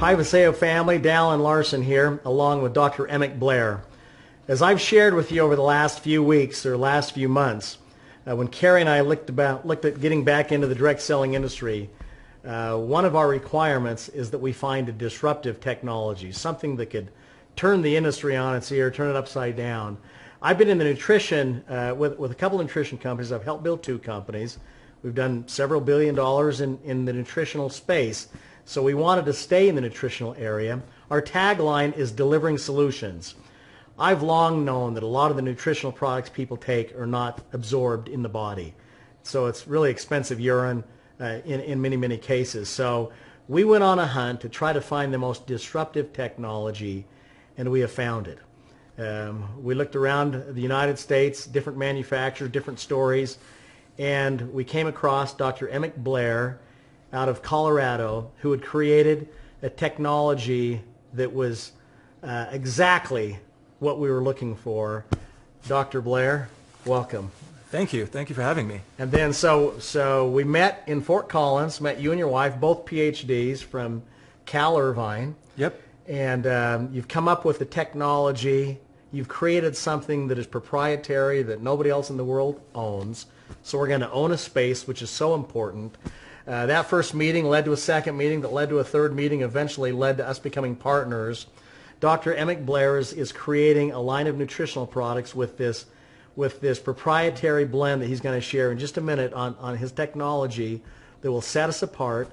Hi, Vasayo family. Dallin Larsen here, along with Dr. Emik Blair. As I've shared with you over the last few weeks or last few months, when Karee and I looked at getting back into the direct selling industry, one of our requirements is that we find a disruptive technology, something that could turn the industry on its ear, turn it upside down. I've been in the nutrition, with a couple of nutrition companies. I've helped build 2 companies. We've done several $1 billion in the nutritional space. So we wanted to stay in the nutritional area. Our tagline is delivering solutions. I've long known that a lot of the nutritional products people take are not absorbed in the body. So it's really expensive urine in many, many cases. So we went on a hunt to try to find the most disruptive technology, and we have found it. We looked around the United States, different manufacturers, different stories, and we came across Dr. Emik Blair out of Colorado, who had created a technology that was exactly what we were looking for. Dr. Blair, welcome. Thank you. Thank you for having me. And then so we met in Fort Collins, met you and your wife, both PhDs from Cal Irvine. Yep. And you've come up with the technology. You've created something that is proprietary that nobody else in the world owns. So we're going to own a space, which is so important. That first meeting led to a second meeting that led to a third meeting, eventually led to us becoming partners. Dr. Emik Blair is creating a line of nutritional products with this proprietary blend that he's going to share in just a minute on his technology that will set us apart.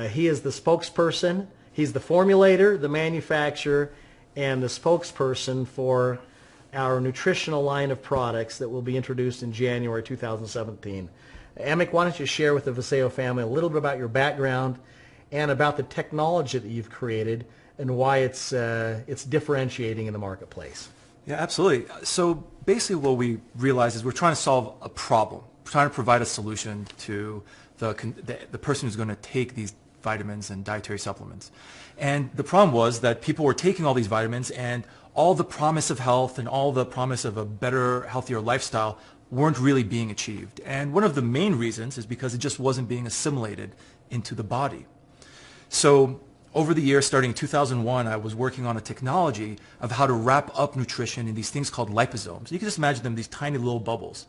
He is the spokesperson. He's the formulator, the manufacturer, and the spokesperson for our nutritional line of products that will be introduced in January 2017. Emik, why don't you share with the Vasayo family a little bit about your background and about the technology that you've created and why it's differentiating in the marketplace. Yeah, absolutely. So basically what we realize is we're trying to solve a problem. We're trying to provide a solution to the person who's going to take these vitamins and dietary supplements. And the problem was that people were taking all these vitamins, and all the promise of health and all the promise of a better, healthier lifestyle weren't really being achieved. And one of the main reasons is because it just wasn't being assimilated into the body. So over the years, starting in 2001, I was working on a technology of how to wrap up nutrition in these things called liposomes. You can just imagine them, these tiny little bubbles.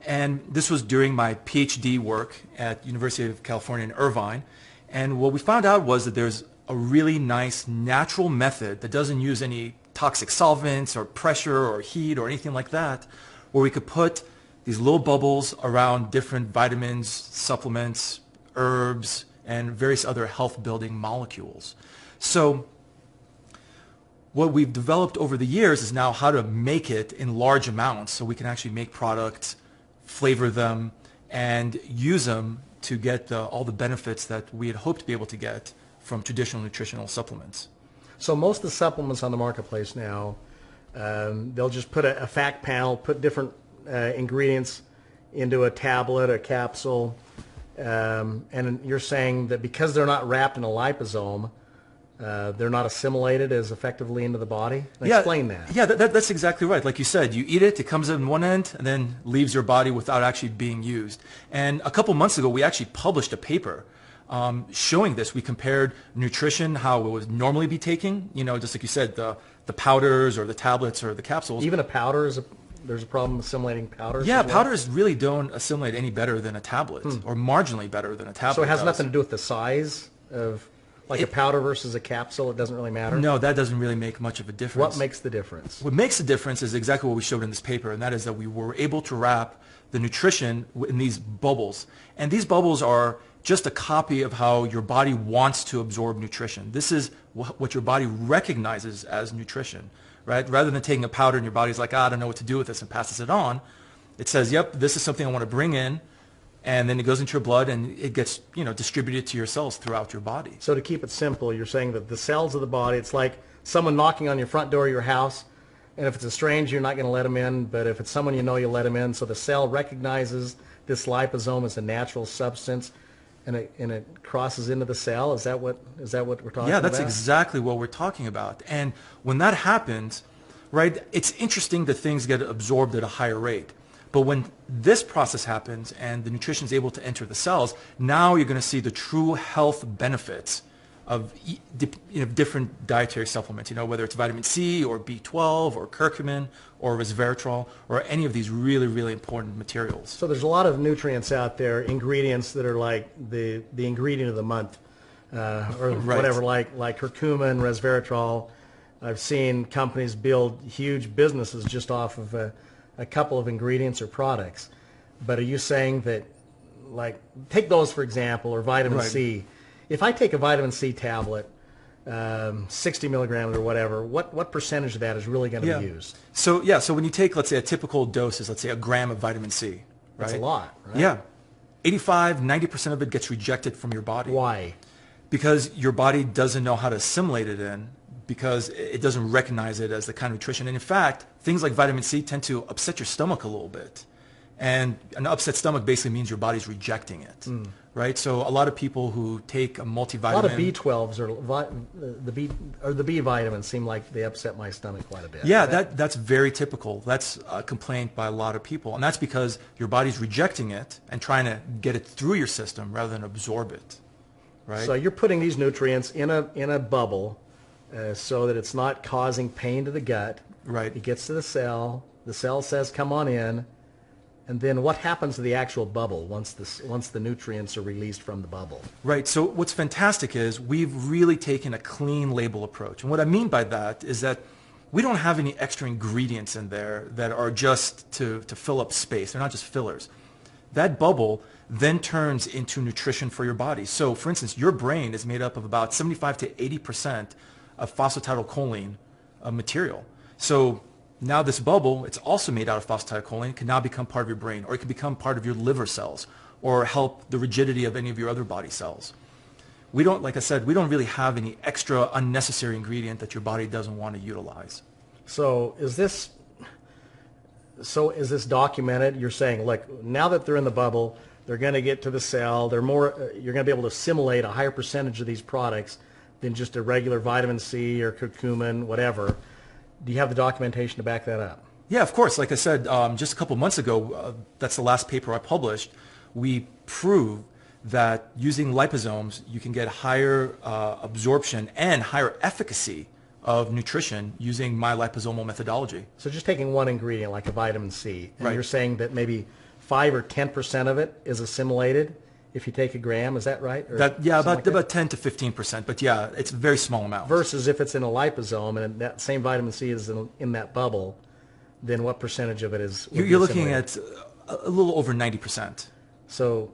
And this was during my PhD work at University of California in Irvine. And what we found out was that there's a really nice natural method that doesn't use any toxic solvents or pressure or heat or anything like that, where we could put these little bubbles around different vitamins, supplements, herbs, and various other health-building molecules. So what we've developed over the years is now how to make it in large amounts so we can actually make products, flavor them, and use them to get all the benefits that we had hoped to be able to get from traditional nutritional supplements. So most of the supplements on the marketplace now, they'll just put a fact panel, put different ingredients into a tablet, a capsule, and you're saying that because they're not wrapped in a liposome, they're not assimilated as effectively into the body? Explain that. Yeah, that's exactly right. Like you said, you eat it, it comes in one end, and then leaves your body without actually being used. And a couple months ago, we actually published a paper showing this. We compared nutrition, how it would normally be taking, just like you said, the powders or the tablets or the capsules. Even a powder there's a problem assimilating powders? Yeah, as well? Powders really don't assimilate any better than a tablet, or marginally better than a tablet. So it has nothing to do with the size of, like a powder versus a capsule? It doesn't really matter? No, that doesn't really make much of a difference. What makes the difference? What makes the difference is exactly what we showed in this paper, and that is that we were able to wrap the nutrition in these bubbles. And these bubbles are just a copy of how your body wants to absorb nutrition. This is what your body recognizes as nutrition, right? Rather than taking a powder and your body's like, I don't know what to do with this, and passes it on, it says, yep, this is something I want to bring in, and then it goes into your blood and it gets distributed to your cells throughout your body. So to keep it simple, you're saying that the cells of the body, it's like someone knocking on your front door of your house, and if it's a stranger, you're not going to let them in, but if it's someone you know, you'll let them in. So the cell recognizes this liposome as a natural substance, and it crosses into the cell. Is that what we're talking about? Yeah, that's exactly what we're talking about. And when that happens, right, it's interesting that things get absorbed at a higher rate. But when this process happens and the nutrition is able to enter the cells, now you're going to see the true health benefits different dietary supplements, whether it's vitamin C or B12 or curcumin or resveratrol or any of these really, really important materials. So there's a lot of nutrients out there, ingredients that are like the ingredient of the month, or Right. whatever, like curcumin, resveratrol. I've seen companies build huge businesses just off of a couple of ingredients or products. But are you saying that, like, take those for example, or vitamin Right. C? If I take a vitamin C tablet, 60 milligrams or whatever, what percentage of that is really going to be used? So when you take, let's say, a typical dose is, let's say, a gram of vitamin C, right? That's a lot, right? Yeah. 85-90% of it gets rejected from your body. Why? Because your body doesn't know how to assimilate it in, because it doesn't recognize it as the kind of nutrition. And in fact, things like vitamin C tend to upset your stomach a little bit. And an upset stomach basically means your body's rejecting it, right? So a lot of people who take a multivitamin... A lot of B12s or the B vitamins seem like they upset my stomach quite a bit. Yeah, that's very typical. That's a complaint by a lot of people. And that's because your body's rejecting it and trying to get it through your system rather than absorb it, right? So you're putting these nutrients in a bubble so that it's not causing pain to the gut. Right. It gets to the cell says come on in, and then what happens to the actual bubble once the nutrients are released from the bubble? Right. So what's fantastic is we've really taken a clean label approach. And what I mean by that is that we don't have any extra ingredients in there that are just to fill up space. They're not just fillers. That bubble then turns into nutrition for your body. So for instance, your brain is made up of about 75 to 80% of phosphatidylcholine material. So now this bubble, it's also made out of phosphatidylcholine, can now become part of your brain, or it can become part of your liver cells, or help the rigidity of any of your other body cells. We don't, like I said, we don't really have any extra unnecessary ingredient that your body doesn't want to utilize. So is this documented? You're saying, like, now that they're in the bubble, they're going to get to the cell. They're more. You're going to be able to assimilate a higher percentage of these products than just a regular vitamin C or curcumin, whatever. Do you have the documentation to back that up? Yeah, of course. Like I said, just a couple months ago, that's the last paper I published, we proved that using liposomes, you can get higher absorption and higher efficacy of nutrition using my liposomal methodology. So just taking one ingredient like a vitamin C, and Right. you're saying that maybe 5 or 10% of it is assimilated if you take a gram, is that right? Or That, yeah, something about like that? 10 to 15%, but yeah, it's a very small amount. Versus if it's in a liposome and that same vitamin C is in that bubble, then what percentage of it is? would be You're looking assimilated? at a little over 90%. So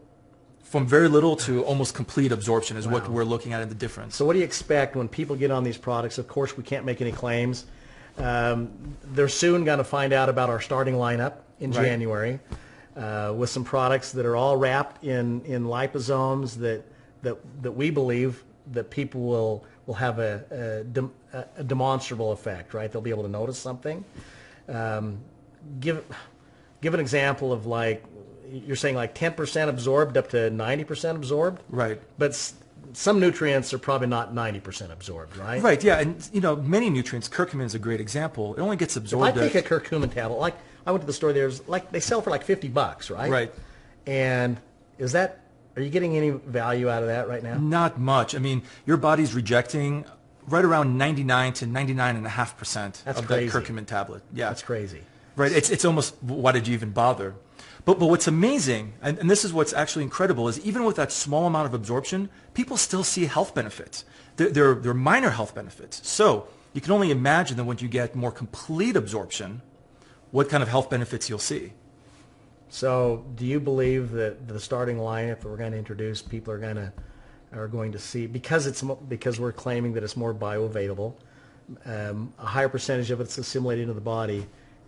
From very little to almost complete absorption is what we're looking at in the difference. So what do you expect when people get on these products? Of course, we can't make any claims. They're soon going to find out about our starting lineup in Right. January with some products that are all wrapped in liposomes that we believe that people will have a demonstrable effect, right? They'll be able to notice something. Give an example of, like, you're saying like 10% absorbed up to 90% absorbed? Right. But some nutrients are probably not 90% absorbed, right? Right, yeah, and many nutrients, curcumin is a great example. It only gets If absorbed. I take a curcumin tablet, like I went to the store, there's like they sell for like $50, right? Right. And are you getting any value out of that right now? Not much. I mean, your body's rejecting right around 99 to 99.5% That's of crazy. that curcumin tablet. Yeah, That's crazy. right. It's almost, why did you even bother? But what's amazing, and this is what's actually incredible, is even with that small amount of absorption, people still see health benefits. They're minor health benefits. So you can only imagine that when you get more complete absorption, what kind of health benefits you'll see. So do you believe that the starting lineup that we're going to introduce, people are going to see, because we're claiming that it's more bioavailable, a higher percentage of it's assimilated into the body,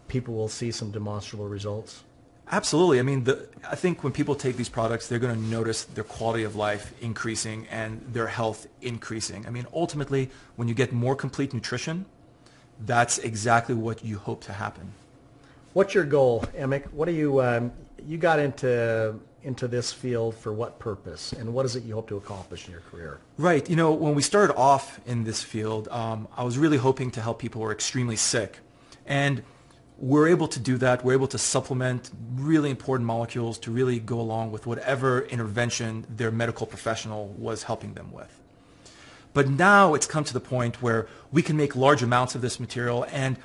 people will see some demonstrable results? Absolutely. I mean, I think when people take these products, they're going to notice their quality of life increasing and their health increasing. I mean, ultimately, when you get more complete nutrition, that's exactly what you hope to happen. What's your goal, Emik? What do you got into this field for what purpose, and what is it you hope to accomplish in your career? Right. When we started off in this field, I was really hoping to help people who are extremely sick. And we're able to do that. We're able to supplement really important molecules to really go along with whatever intervention their medical professional was helping them with. But now it's come to the point where we can make large amounts of this material, and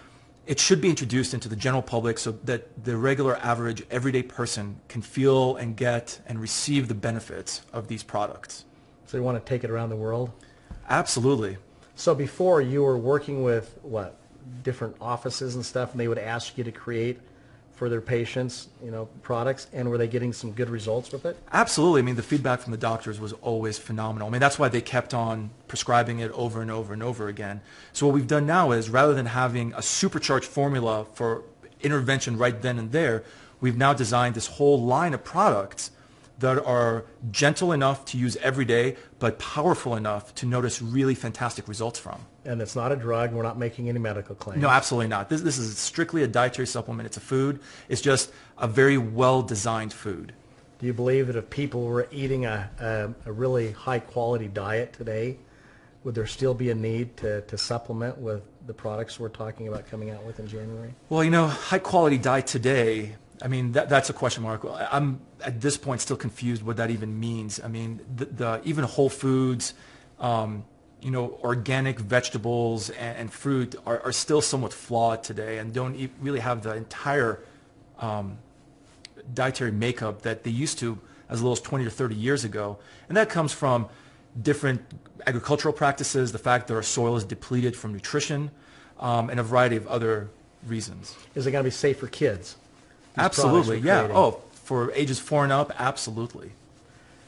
it should be introduced into the general public so that the regular, average, everyday person can feel and get and receive the benefits of these products. So you want to take it around the world? Absolutely. So before you were working with what, different offices and stuff, and they would ask you to create for their patients, products, and were they getting some good results with it? Absolutely. I mean, the feedback from the doctors was always phenomenal. I mean, that's why they kept on prescribing it over and over and over again. So what we've done now is, rather than having a supercharged formula for intervention right then and there, we've now designed this whole line of products that are gentle enough to use every day, but powerful enough to notice really fantastic results from. And it's not a drug. We're not making any medical claims. No, absolutely not. This is strictly a dietary supplement. It's a food. It's just a very well-designed food. Do you believe that if people were eating a really high-quality diet today, would there still be a need to supplement with the products we're talking about coming out with in January? Well, high-quality diet today, I mean, that's a question mark. I'm, at this point, still confused what that even means. I mean, even whole foods, organic vegetables and fruit are still somewhat flawed today and don't really have the entire dietary makeup that they used to as little as 20 or 30 years ago. And that comes from different agricultural practices, the fact that our soil is depleted from nutrition, and a variety of other reasons. Is it going to be safe for kids? Absolutely, yeah. Oh, for ages 4 and up, absolutely.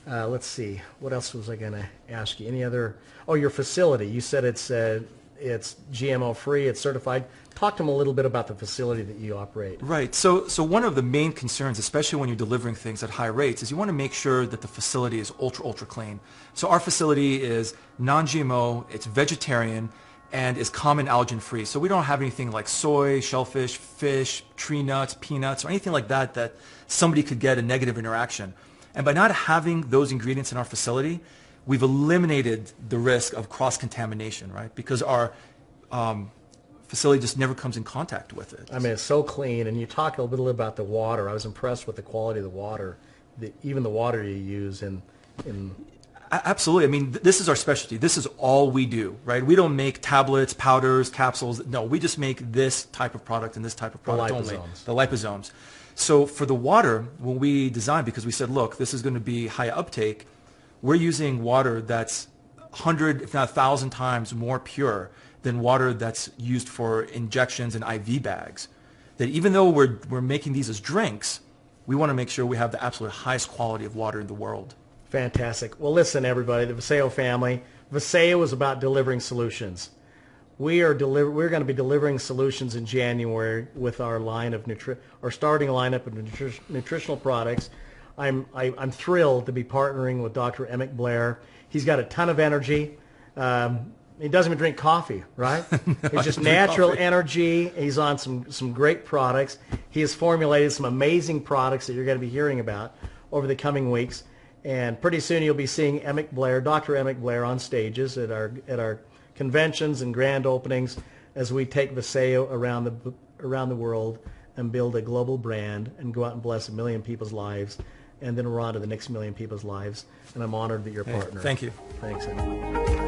Let's see. What else was I going to ask you? Any other? Oh, your facility. You said it's GMO free. It's certified. Talk to them a little bit about the facility that you operate. Right. So one of the main concerns, especially when you're delivering things at high rates, is you want to make sure that the facility is ultra clean. So our facility is non-GMO. It's vegetarian and is common allergen free. So we don't have anything like soy, shellfish, fish, tree nuts, peanuts, or anything like that somebody could get a negative interaction. And by not having those ingredients in our facility, we've eliminated the risk of cross-contamination, right? Because our facility just never comes in contact with it. I mean, it's so clean. And you talk a little bit about the water. I was impressed with the quality of the water, even the water you use in Absolutely. I mean, this is our specialty. This is all we do, right? We don't make tablets, powders, capsules. No, we just make this type of product and this type of product only. The liposomes. So for the water, when we designed, because we said, look, this is going to be high uptake, we're using water that's 100, if not 1,000 times more pure than water that's used for injections and IV bags. That even though we're making these as drinks, we want to make sure we have the absolute highest quality of water in the world. Fantastic. Well, listen, everybody, the Vasayo family. Vasayo is about delivering solutions. We're going to be delivering solutions in January with our line of our starting lineup of nutritional products. I'm thrilled to be partnering with Dr. Emik Blair. He's got a ton of energy. He doesn't even drink coffee, right? No, it's just natural energy. He's on some great products. He has formulated some amazing products that you're going to be hearing about over the coming weeks. And pretty soon you'll be seeing Emik Blair, Dr. Emik Blair, on stages at our conventions and grand openings as we take Vasayo around the world and build a global brand and go out and bless 1 million people's lives. And then we're on to the next 1 million people's lives. And I'm honored that you're a partner. Thank you. Thanks, Emik.